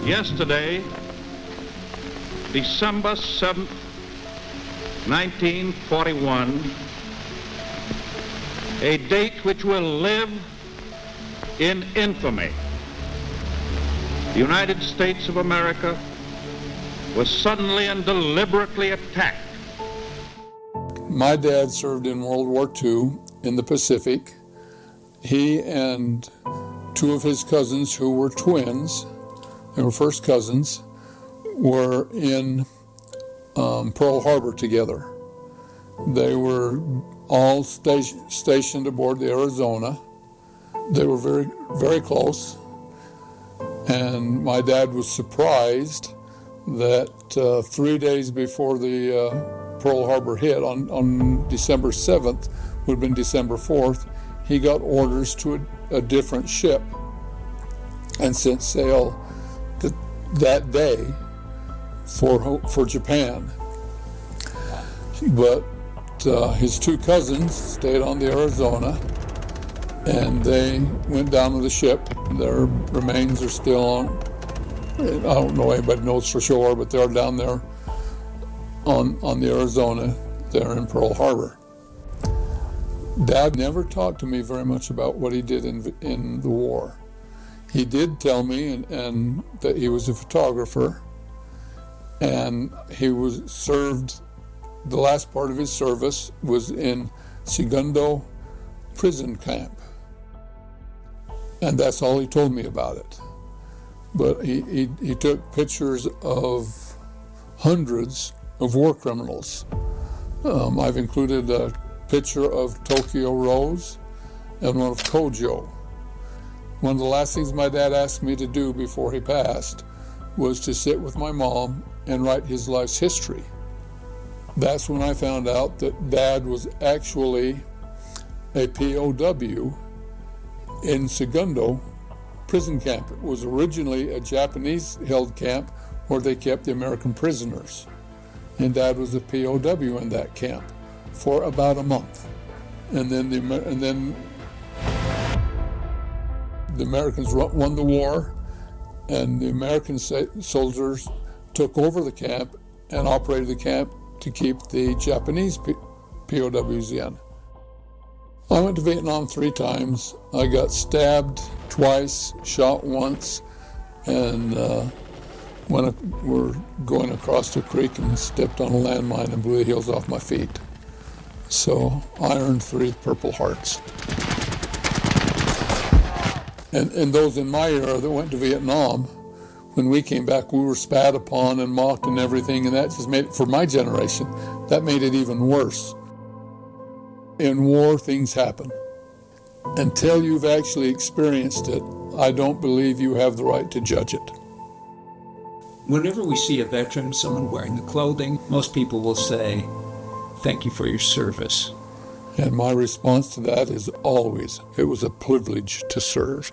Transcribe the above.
Yesterday, December 7th, 1941, a date which will live in infamy. The United States of America was suddenly and deliberately attacked. My dad served in World War II in the Pacific. He and two of his cousins who were twins, they were first cousins, were in Pearl Harbor together. They were all stationed aboard the Arizona. They were very, very close. And my dad was surprised that 3 days before the Pearl Harbor hit, on December 7th, would have been December 4th, he got orders to a different ship and set sail that day for Japan. But his two cousins stayed on the Arizona, and they went down to the ship. Their remains are still on. I don't know anybody knows for sure, but they're down there on the Arizona, there in Pearl Harbor. Dad never talked to me very much about what he did in the war. He did tell me and that he was a photographer, and he was served. The last part of his service was in Sugamo prison camp, and that's all he told me about it. But he took pictures of hundreds of war criminals. I've included a picture of Tokyo Rose and one of Kojo. One of the last things my dad asked me to do before he passed was to sit with my mom and write his life's history. That's when I found out that Dad was actually a POW in Sugamo prison camp. It was originally a Japanese-held camp where they kept the American prisoners. And Dad was a POW in that camp for about a month. And then the Americans won the war, and the American soldiers took over the camp and operated the camp to keep the Japanese POWs in. I went to Vietnam 3 times. I got stabbed twice, shot once, and when we're going across the creek and stepped on a landmine and blew the heels off my feet. So I earned 3 Purple Hearts. And those in my era that went to Vietnam, when we came back, we were spat upon and mocked and everything, and that just made it, for my generation, that made it even worse. In war, things happen. Until you've actually experienced it, I don't believe you have the right to judge it. Whenever we see a veteran, someone wearing the clothing, most people will say, "Thank you for your service." And my response to that is always, it was a privilege to serve.